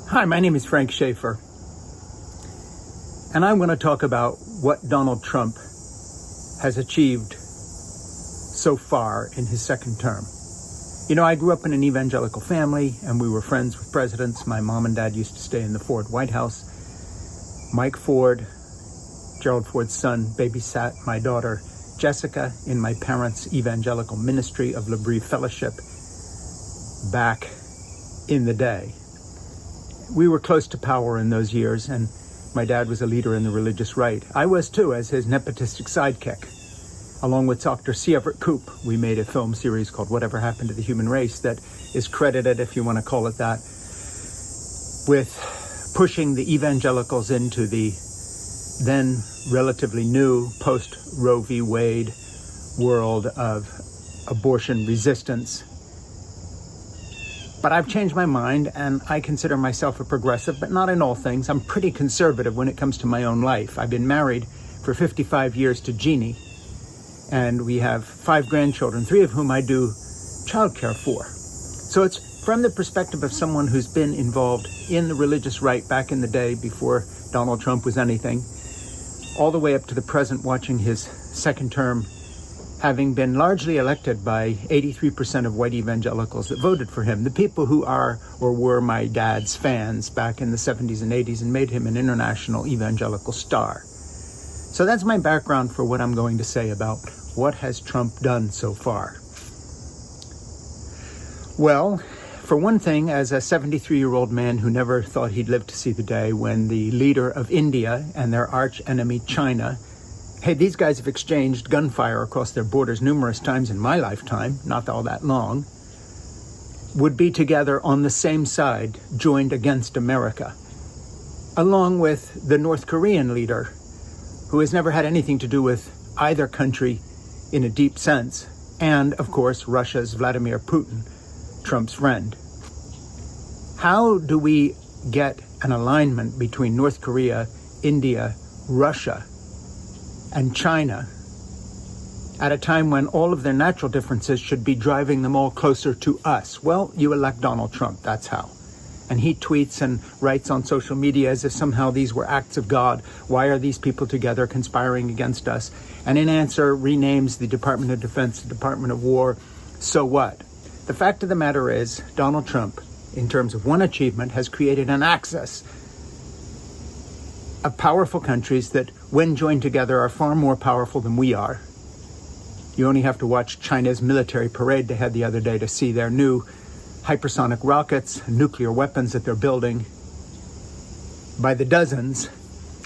Hi, my name is Frank Schaefer, and I'm going to talk about what Donald Trump has achieved so far in his second term. You know, I grew up in an evangelical family, and we were friends with presidents. My mom and dad used to stay in the Ford White House. Mike Ford, Gerald Ford's son, babysat my daughter Jessica in my parents' evangelical ministry of L'Abri Fellowship back in the day. We were close to power in those years, and my dad was a leader in the religious right. I was too, as his nepotistic sidekick. Along with Dr. C. Everett Koop, we made a film series called Whatever Happened to the Human Race that is credited, if you want to call it that, with pushing the evangelicals into the then relatively new post-Roe v. Wade world of abortion resistance. But I've changed my mind, and I consider myself a progressive, but not in all things. I'm pretty conservative when it comes to my own life. I've been married for 55 years to Jeannie, and we have 5 grandchildren, 3 of whom I do childcare for. So it's from the perspective of someone who's been involved in the religious right back in the day before Donald Trump was anything, all the way up to the present, watching his second term, having been largely elected by 83% of white evangelicals that voted for him, the people who are or were my dad's fans back in the 70s and 80s and made him an international evangelical star. So that's my background for what I'm going to say about what has Trump done so far. Well, for one thing, as a 73-year-old man who never thought he'd live to see the day when the leader of India and their arch enemy China, hey, these guys have exchanged gunfire across their borders numerous times in my lifetime, not all that long, would be together on the same side, joined against America, along with the North Korean leader, who has never had anything to do with either country in a deep sense, and, of course, Russia's Vladimir Putin, Trump's friend. How do we get an alignment between North Korea, India, Russia, and China at a time when all of their natural differences should be driving them all closer to us? Well, you elect Donald Trump, that's how. And he tweets and writes on social media as if somehow these were acts of God. Why are these people together conspiring against us? And in answer, renames the Department of Defense the Department of War. So what? The fact of the matter is, Donald Trump, in terms of one achievement, has created an axis of powerful countries that, when joined together, are far more powerful than we are. You only have to watch China's military parade they had the other day to see their new hypersonic rockets, nuclear weapons that they're building by the dozens,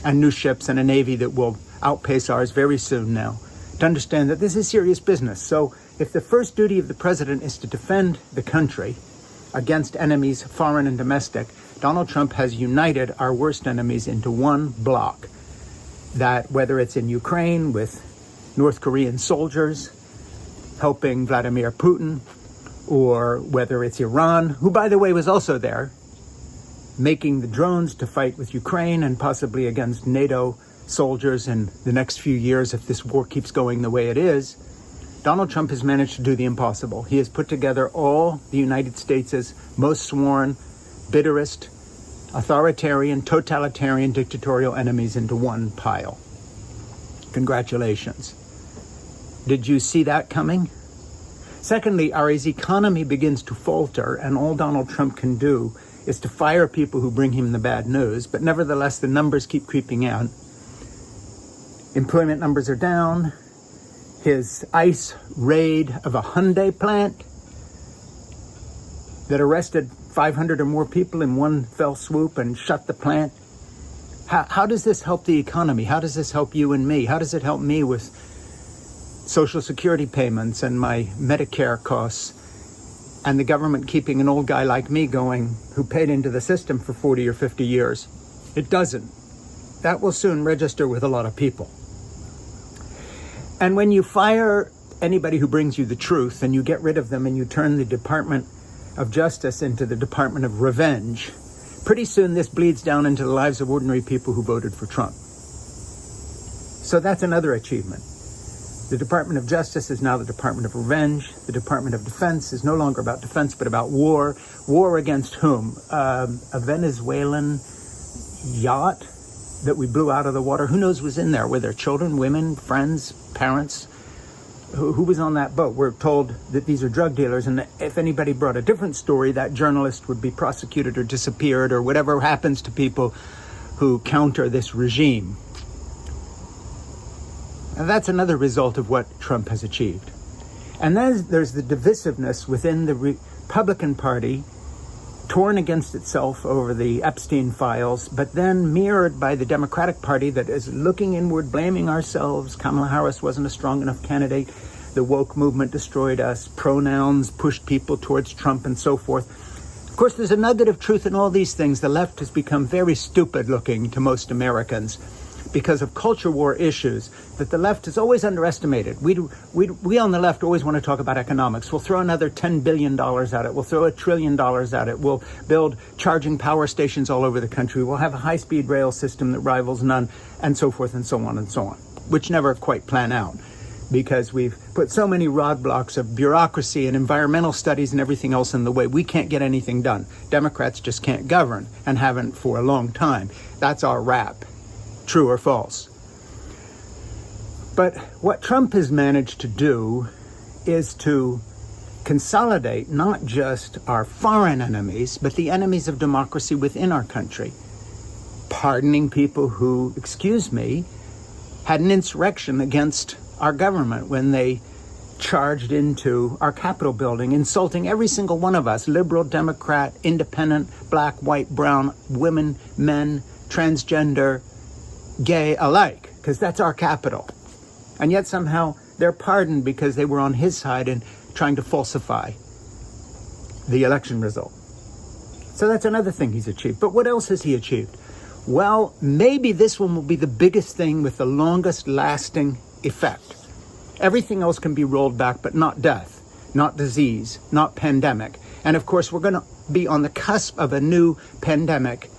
and new ships and a navy that will outpace ours very soon now, to understand that this is serious business. So if the first duty of the president is to defend the country against enemies, foreign and domestic, Donald Trump has united our worst enemies into one bloc. That whether it's in Ukraine with North Korean soldiers helping Vladimir Putin, or whether it's Iran, who, by the way, was also there, making the drones to fight with Ukraine and possibly against NATO soldiers in the next few years if this war keeps going the way it is, Donald Trump has managed to do the impossible. He has put together all the United States' most sworn, bitterest, authoritarian, totalitarian, dictatorial enemies into one pile. Congratulations. Did you see that coming? Secondly, our economy begins to falter, and all Donald Trump can do is to fire people who bring him the bad news, but nevertheless, the numbers keep creeping out. Employment numbers are down. His ICE raid of a Hyundai plant that arrested 500 or more people in one fell swoop and shut the plant. How does this help the economy? How does this help you and me? How does it help me with Social Security payments and my Medicare costs, and the government keeping an old guy like me going who paid into the system for 40 or 50 years? It doesn't. That will soon register with a lot of people. And when you fire anybody who brings you the truth and you get rid of them and you turn the Department of Justice into the Department of Revenge, pretty soon this bleeds down into the lives of ordinary people who voted for Trump. So that's another achievement. The Department of Justice is now the Department of Revenge. The Department of Defense is no longer about defense, but about war. War against whom? A Venezuelan yacht that we blew out of the water. Who knows was in there? Were there children, women, friends, parents? Who was on that boat? We're told that these are drug dealers, and if anybody brought a different story, that journalist would be prosecuted or disappeared or whatever happens to people who counter this regime. And that's another result of what Trump has achieved. And then there's the divisiveness within the Republican Party, torn against itself over the Epstein files, but then mirrored by the Democratic Party that is looking inward, blaming ourselves. Kamala Harris wasn't a strong enough candidate. The woke movement destroyed us. Pronouns pushed people towards Trump and so forth. Of course, there's a nugget of truth in all these things. The left has become very stupid looking to most Americans because of culture war issues that the left is always underestimated. We on the left always want to talk about economics. We'll throw another $10 billion at it. We'll throw $1 trillion at it. We'll build charging power stations all over the country. We'll have a high-speed rail system that rivals none, and so forth and so on and so on, which never quite plan out because we've put so many roadblocks of bureaucracy and environmental studies and everything else in the way. We can't get anything done. Democrats just can't govern and haven't for a long time. That's our rap. True or false? But what Trump has managed to do is to consolidate not just our foreign enemies, but the enemies of democracy within our country. Pardoning people who, excuse me, had an insurrection against our government when they charged into our Capitol building, insulting every single one of us, liberal, Democrat, independent, black, white, brown, women, men, transgender, gay alike, because that's our capital. And yet somehow they're pardoned because they were on his side in trying to falsify the election result. So that's another thing he's achieved. But what else has he achieved? Well, maybe this one will be the biggest thing with the longest lasting effect. Everything else can be rolled back, but not death, not disease, not pandemic. And of course, we're going to be on the cusp of a new pandemic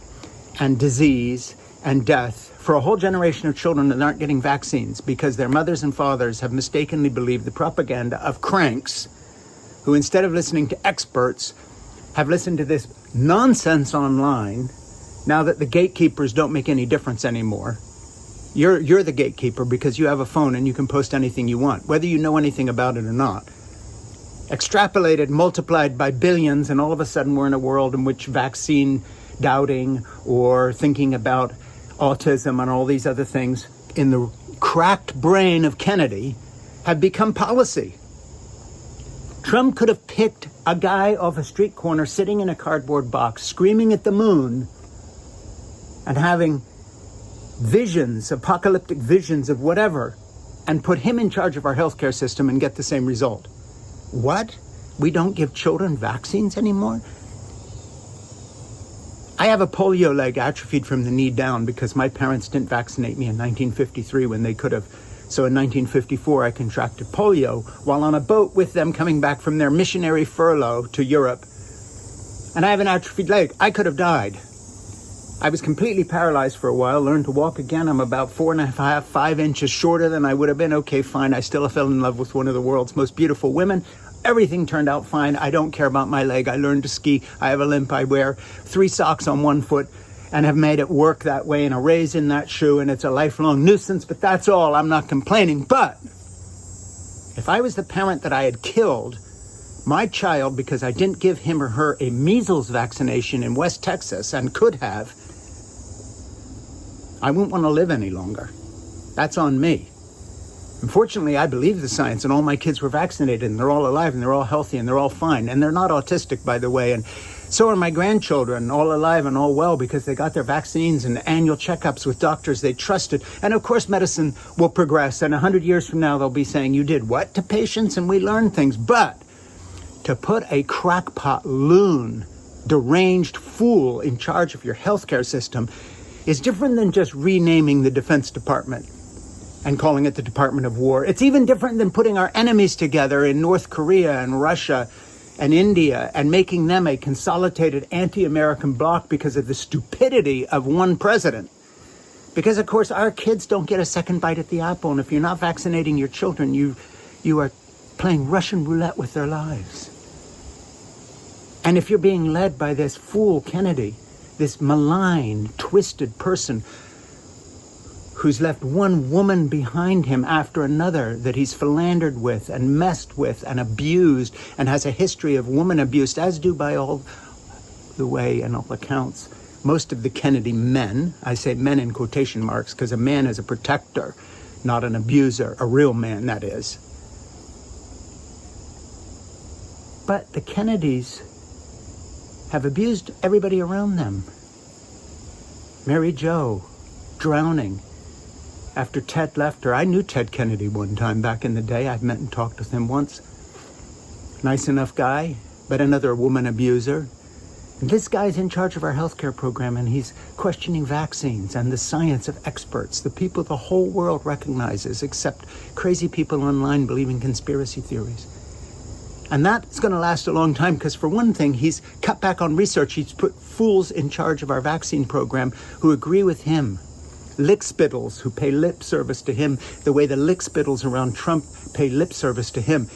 and disease and death for a whole generation of children that aren't getting vaccines because their mothers and fathers have mistakenly believed the propaganda of cranks who, instead of listening to experts, have listened to this nonsense online now that the gatekeepers don't make any difference anymore. You're the gatekeeper because you have a phone and you can post anything you want, whether you know anything about it or not. Extrapolated, multiplied by billions, and all of a sudden we're in a world in which vaccine doubting or thinking about autism and all these other things in the cracked brain of Kennedy have become policy. Trump could have picked a guy off a street corner sitting in a cardboard box, screaming at the moon and having visions, apocalyptic visions of whatever, and put him in charge of our healthcare system and get the same result. What? We don't give children vaccines anymore? I have a polio leg atrophied from the knee down because my parents didn't vaccinate me in 1953 when they could have. So in 1954, I contracted polio while on a boat with them coming back from their missionary furlough to Europe. And I have an atrophied leg. I could have died. I was completely paralyzed for a while, learned to walk again. I'm about 4.5, 5 inches shorter than I would have been. Okay, fine. I still fell in love with one of the world's most beautiful women. Everything turned out fine. I don't care about my leg. I learned to ski. I have a limp. I wear 3 socks on one foot and have made it work that way and a raise in that shoe. And it's a lifelong nuisance, but that's all. I'm not complaining. But if I was the parent that I had killed my child because I didn't give him or her a measles vaccination in West Texas and could have, I wouldn't want to live any longer. That's on me. Unfortunately, I believe the science, and all my kids were vaccinated, and they're all alive, and they're all healthy, and they're all fine. And they're not autistic, by the way. And so are my grandchildren, all alive and all well, because they got their vaccines and annual checkups with doctors they trusted. And of course, medicine will progress. And 100 years from now, they'll be saying, you did what to patients? And we learned things. But to put a crackpot, loon, deranged fool in charge of your healthcare system is different than just renaming the Defense Department and calling it the Department of War. It's even different than putting our enemies together in North Korea and Russia and India and making them a consolidated anti-American bloc because of the stupidity of one president. Because, of course, our kids don't get a second bite at the apple. And if you're not vaccinating your children, you are playing Russian roulette with their lives. And if you're being led by this fool Kennedy, this malign, twisted person who's left one woman behind him after another that he's philandered with and messed with and abused and has a history of woman abuse, as do by all the way and all accounts most of the Kennedy men. I say men in quotation marks because a man is a protector, not an abuser, a real man, that is. But the Kennedys have abused everybody around them. Mary Jo, drowning after Ted left her. I knew Ted Kennedy one time back in the day. I've met and talked with him once. Nice enough guy, but another woman abuser. And this guy's in charge of our healthcare program, and he's questioning vaccines and the science of experts, the people the whole world recognizes, except crazy people online believing conspiracy theories. And that's going to last a long time because, for one thing, he's cut back on research. He's put fools in charge of our vaccine program who agree with him. Lickspittles who pay lip service to him the way the lickspittles around Trump pay lip service to him.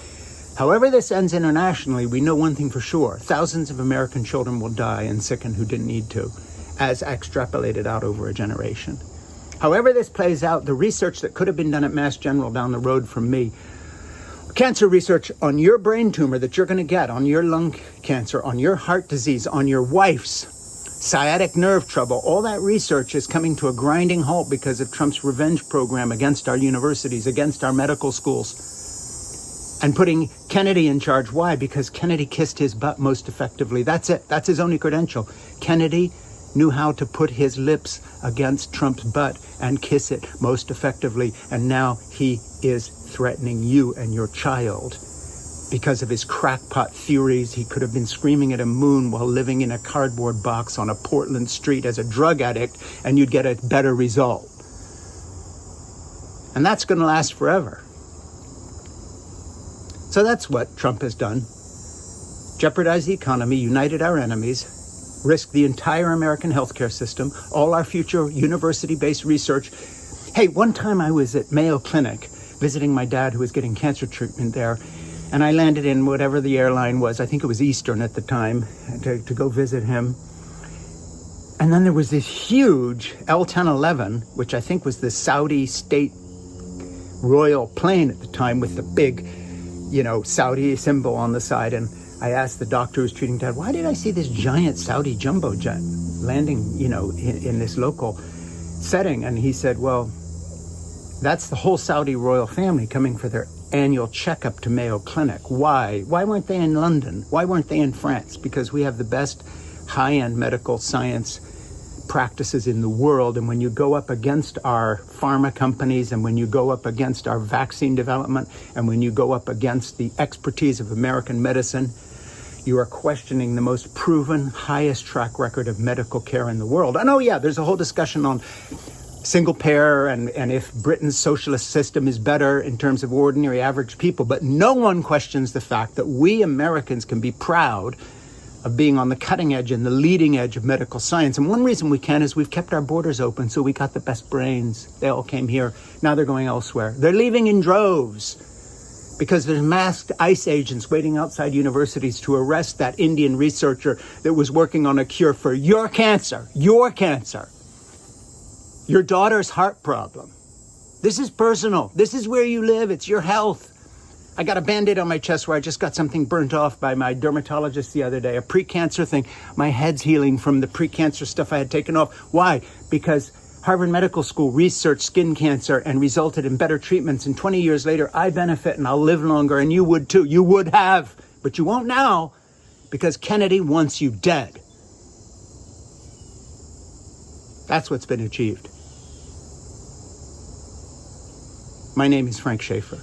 However this ends internationally, we know one thing for sure. Thousands of American children will die and sicken who didn't need to, as extrapolated out over a generation. However this plays out, the research that could have been done at Mass General down the road from me, cancer research on your brain tumor that you're going to get, on your lung cancer, on your heart disease, on your wife's sciatic nerve trouble, all that research is coming to a grinding halt because of Trump's revenge program against our universities, against our medical schools, and putting Kennedy in charge. Why? Because Kennedy kissed his butt most effectively. That's it. That's his only credential. Kennedy knew how to put his lips against Trump's butt and kiss it most effectively. And now he is threatening you and your child because of his crackpot theories. He could have been screaming at a moon while living in a cardboard box on a Portland street as a drug addict, and you'd get a better result. And that's going to last forever. So that's what Trump has done. Jeopardized the economy, united our enemies, risked the entire American healthcare system, all our future university-based research. Hey, one time I was at Mayo Clinic visiting my dad who was getting cancer treatment there, and I landed in whatever the airline was. I think it was Eastern at the time, to go visit him. And then there was this huge L-1011, which I think was the Saudi state royal plane at the time with the big, Saudi symbol on the side. And I asked the doctor who was treating Dad, why did I see this giant Saudi jumbo jet landing, in this local setting? And he said, well, that's the whole Saudi royal family coming for their annual checkup to Mayo Clinic. Why? Why weren't they in London? Why weren't they in France? Because we have the best high-end medical science practices in the world. And when you go up against our pharma companies, and when you go up against our vaccine development, and when you go up against the expertise of American medicine, you are questioning the most proven, highest track record of medical care in the world. And there's a whole discussion on single payer and if Britain's socialist system is better in terms of ordinary average people. But no one questions the fact that we Americans can be proud of being on the cutting edge and the leading edge of medical science. And one reason we can is we've kept our borders open, so we got the best brains. They all came here. Now they're going elsewhere. They're leaving in droves because there's masked ICE agents waiting outside universities to arrest that Indian researcher that was working on a cure for your cancer, your daughter's heart problem. This is personal. This is where you live. It's your health. I got a Band-Aid on my chest where I just got something burnt off by my dermatologist the other day, a pre-cancer thing. My head's healing from the pre-cancer stuff I had taken off. Why? Because Harvard Medical School researched skin cancer and resulted in better treatments. And 20 years later, I benefit and I'll live longer, and you would too. You would have, but you won't now because Kennedy wants you dead. That's what's been achieved. My name is Frank Schaefer.